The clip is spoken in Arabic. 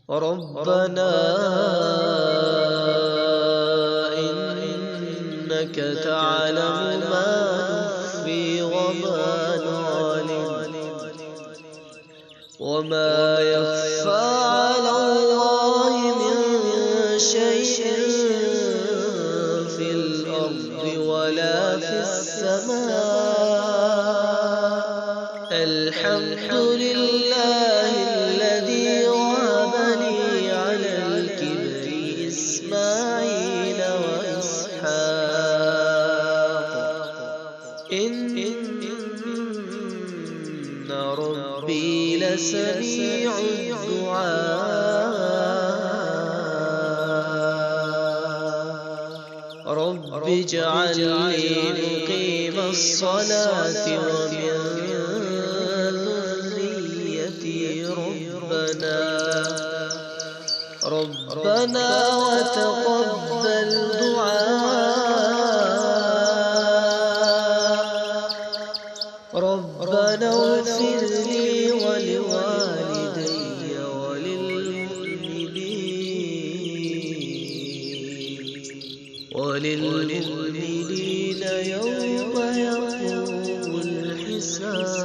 ربنا إنك تعلم ما نخفي وما نعلن وما يخفى على الله من شيء في الأرض ولا في السماء. الحمد لله الذي وهب لي على الكبر إسماعيل وإسحاق إن ربي لسميع الدعاء. رب اجعلني مقيم الصلاة ومن ذريتي ربنا وتقبل دعاء. ربنا اغفر لي ولوالدي وللمؤمنين يوم يقوم الحساب.